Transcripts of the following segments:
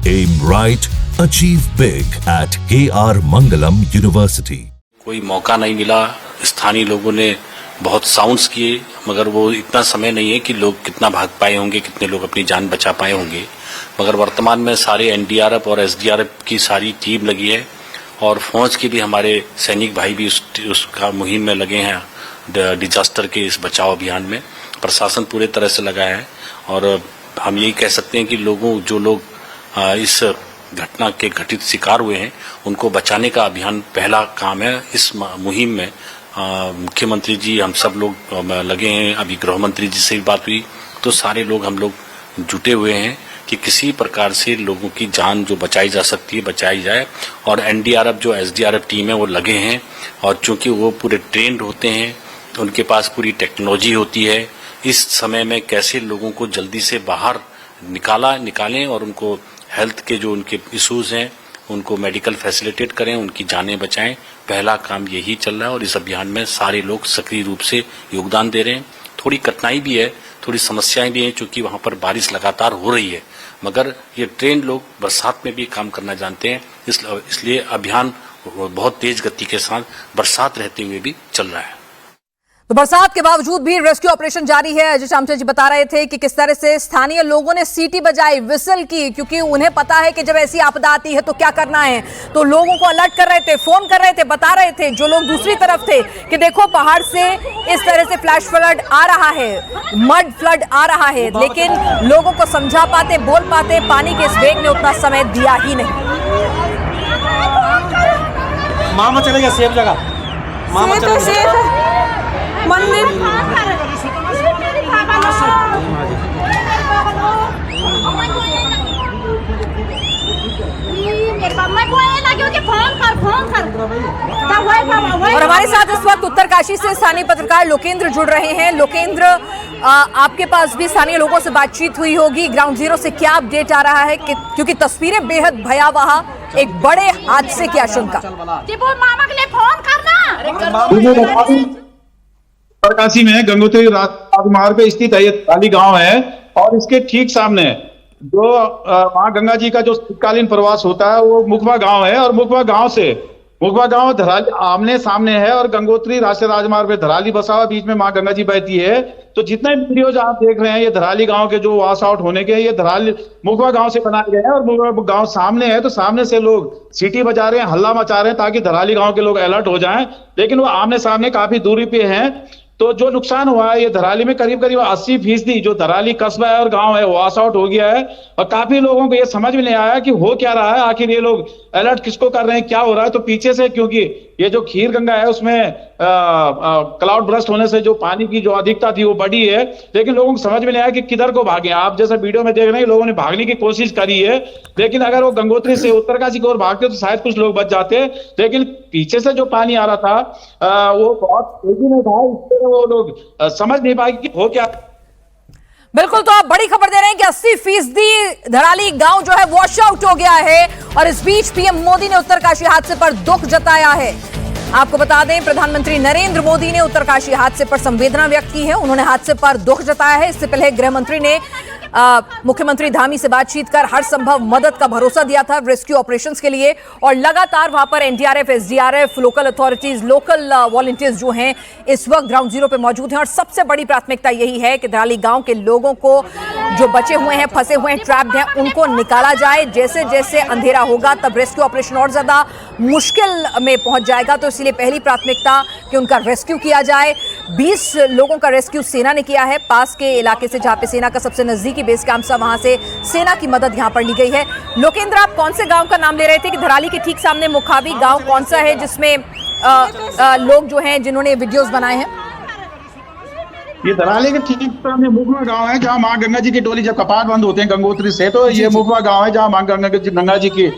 Aim right, achieve big at KR Mangalam University. कोई मौका नहीं मिला। स्थानीय लोगों ने बहुत साउंड्स किए, मगर वो इतना समय नहीं है कि लोग कितना भाग पाए होंगे, कितने लोग अपनी जान बचा पाए होंगे। मगर वर्तमान में सारे एनडीआरएफ और एसडीआरएफ की सारी टीम लगी है और फौज के भी हमारे सैनिक भाई भी उसका मुहिम में लगे हैं। डिजास्टर के इस बचाव अभियान में प्रशासन पूरे तरह से लगा है और हम यही कह सकते हैं कि जो लोग इस घटना के घटित शिकार हुए हैं उनको बचाने का अभियान पहला काम है। इस मुहिम में मुख्यमंत्री जी, हम सब लोग लगे हैं। अभी गृह मंत्री जी से भी बात हुई तो सारे लोग हम लोग जुटे हुए हैं कि किसी प्रकार से लोगों की जान जो बचाई जा सकती है बचाई जाए। और एनडीआरएफ जो एसडीआरएफ टीम है वो लगे हैं और चूंकि वो पूरे ट्रेंड होते हैं, उनके पास पूरी टेक्नोलॉजी होती है। इस समय में कैसे लोगों को जल्दी से बाहर निकालें और उनको हेल्थ के जो उनके इश्यूज हैं उनको मेडिकल फैसिलिटेट करें, उनकी जानें बचाएं। पहला काम यही चल रहा है और इस अभियान में सारे लोग सक्रिय रूप से योगदान दे रहे हैं। थोड़ी कठिनाई भी है, थोड़ी समस्याएं भी हैं, क्योंकि वहां पर बारिश लगातार हो रही है, मगर ये ट्रेंड लोग बरसात में भी काम करना जानते हैं। इसलिए अभियान बहुत तेज गति के साथ बरसात रहते हुए भी चल रहा है। तो बरसात के बावजूद भी रेस्क्यू ऑपरेशन जारी है। अजय चामचा जी बता रहे थे कि किस तरह से स्थानीय लोगों ने सीटी बजाई, विसल की, क्योंकि उन्हें पता है कि जब ऐसी आपदा आती है तो क्या करना है। तो लोगों को अलर्ट कर रहे थे, फोन कर रहे थे, बता रहे थे जो लोग दूसरी तरफ थे कि देखो पहाड़ से इस तरह से फ्लैश फ्लड आ रहा है, मड फ्लड आ रहा है। लेकिन लोगों को समझा पाते, बोल पाते, पानी के इस वेग ने उतना समय दिया ही नहीं। मामा चलेगा सेफ जगह, मामा चलेगा मंदिर। और हमारे साथ इस वक्त उत्तरकाशी से स्थानीय पत्रकार लोकेंद्र जुड़ रहे हैं। लोकेंद्र, आपके पास भी स्थानीय लोगों से बातचीत हुई होगी, ग्राउंड जीरो से क्या अपडेट आ रहा है क्योंकि तस्वीरें बेहद भयावह, एक बड़े हादसे की आशंका। मामा के लिए फोन करना। उत्तरकाशी में गंगोत्री राजमार्ग पे स्थित है ये धराली गांव है और इसके ठीक सामने जो मां गंगा जी का जो शीतकालीन प्रवास होता है वो मुखवा गांव है और मुखवा गांव धराली आमने सामने है और गंगोत्री राष्ट्रीय राजमार्ग पे धराली बसा हुआ, बीच में मां गंगा जी बहती है। तो जितने वीडियोज आप देख रहे हैं ये धराली गांव के जो वॉश आउट होने के, ये धराली मुखवा गांव से बनाए गए हैं और मुखवा गांव सामने है। तो सामने से लोग सीटी बजा रहे हैं, हल्ला मचा रहे हैं ताकि धराली गांव के लोग अलर्ट हो जाएं, लेकिन वो आमने सामने काफी दूरी पे हैं। तो जो नुकसान हुआ है ये धराली में करीब 80% जो धराली कस्बा है और गांव है वॉश आउट हो गया है और काफी लोगों को ये समझ में नहीं आया कि हो क्या रहा है, आखिर ये लोग अलर्ट किसको कर रहे हैं, क्या हो रहा है। तो पीछे से, क्योंकि ये जो खीर गंगा है उसमें क्लाउड ब्रस्ट होने से जो पानी की जो अधिकता थी वो बढ़ी है, लेकिन लोगों को समझ में नहीं आया कि किधर को भागे। आप जैसा वीडियो में देख रहे हैं लोगों ने भागने की कोशिश करी है, लेकिन अगर वो गंगोत्री से उत्तरकाशी की ओर भागते तो शायद कुछ लोग बच जाते, लेकिन पीछे से जो पानी आ रहा था वो बहुत तेजी में था, इसलिए वो लोग समझ नहीं पाए कि हो क्या। बिल्कुल, तो आप बड़ी खबर दे रहे हैं कि 80% धराली गांव जो है वॉश आउट हो गया है और इस बीच पीएम मोदी ने उत्तरकाशी हादसे पर दुख जताया है। आपको बता दें, प्रधानमंत्री नरेंद्र मोदी ने उत्तरकाशी हादसे पर संवेदना व्यक्त की है, उन्होंने हादसे पर दुख जताया है। इससे पहले गृह मंत्री ने मुख्यमंत्री धामी से बातचीत कर हर संभव मदद का भरोसा दिया था रेस्क्यू ऑपरेशंस के लिए और लगातार वहां पर NDRF, SDRF, local authorities, local volunteers जो हैं इस वक्त ग्राउंड जीरो पे मौजूद हैं और सबसे बड़ी प्राथमिकता यही है कि धराली गांव के लोगों को जो बचे हुए हैं, फंसे हुए हैं, ट्रैप्ड हैं, उनको निकाला जाए। जैसे जैसे अंधेरा होगा तब रेस्क्यू ऑपरेशन और ज्यादा मुश्किल में पहुंच जाएगा, तो इसलिए पहली प्राथमिकता कि उनका रेस्क्यू किया जाए। 20 लोगों का रेस्क्यू सेना ने किया है पास के इलाके से, जहां पे सेना का सबसे नजदीकी बेस कैंप था, वहां से सेना की मदद यहां पर ली गई है। लोकेंद्र, आप कौन से गांव का नाम ले रहे थे कि धराली के ठीक सामने मुखावी गांव कौन सा है जिसमें लोग जो हैं जिन्होंने वीडियोस बनाए हैं? ये धराली के ठीक सामने मुखवा गांव है जहां मां गंगा जी की डोली जब कपाट बंद होते हैं गंगोत्री से, तो ये मुखवा गांव है जहां मां गंगा जी की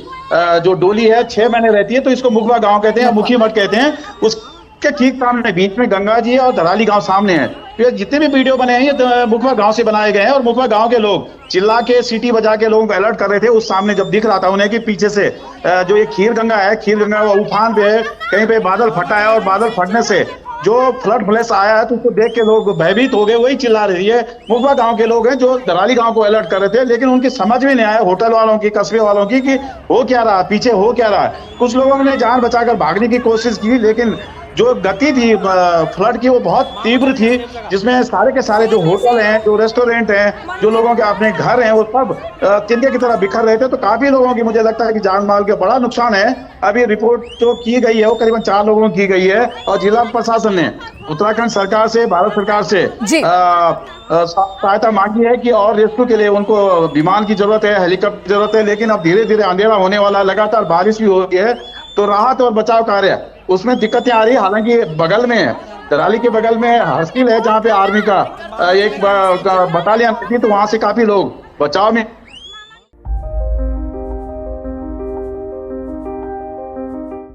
जो डोली है 6 महीने रहती है, तो इसको मुखवा गांव कहते हैं, मुखी मठ कहते हैं। उसके ठीक सामने बीच में गंगा जी है और धराली गांव सामने है। तो जितने भी वीडियो बने हैं ये मुखवा गांव से बनाए गए हैं और मुखवा गांव के लोग चिल्ला के, सीटी बजा के लोगों को अलर्ट कर रहे थे। उस सामने जब दिख रहा था उन्हें कि पीछे से जो ये खीर गंगा है, खीर गंगा वो उफान पे है, कहीं पे बादल फटा है और बादल फटने से जो फ्लड फ्लैश आया है तो उसको देख के लोग भयभीत हो गए, वही चिल्ला रही है। मुखबा गांव के लोग हैं जो दराली गांव को अलर्ट कर रहे थे, लेकिन उनकी समझ में नहीं आया होटल वालों की, कस्बे वालों की, कि हो क्या रहा, पीछे हो क्या रहा है। कुछ लोगों ने जान बचाकर भागने की कोशिश की, लेकिन जो गति थी फ्लड की वो बहुत तीव्र थी, जिसमें सारे के सारे जो होटल हैं, जो रेस्टोरेंट हैं, जो लोगों के अपने घर हैं, वो सब तिनके की तरह बिखर रहे थे। तो काफी लोगों की मुझे लगता है कि जान माल का बड़ा नुकसान है। अभी रिपोर्ट जो की गई है वो करीबन 4 लोगों की गई है, और जिला प्रशासन ने उत्तराखंड सरकार से, भारत सरकार से सहायता मांगी है कि और रेस्क्यू के लिए उनको विमान की जरूरत है, हेलीकॉप्टर की जरूरत है। लेकिन अब धीरे धीरे अंधेरा होने वाला है, लगातार बारिश भी हो रही है, तो राहत और बचाव कार्य उसमें दिक्कतें आ रही है। हालांकि बगल में, दराली के बगल में हर्सिल है, जहाँ पे आर्मी का एक बटालियन थी, तो वहां से काफी लोग बचाव में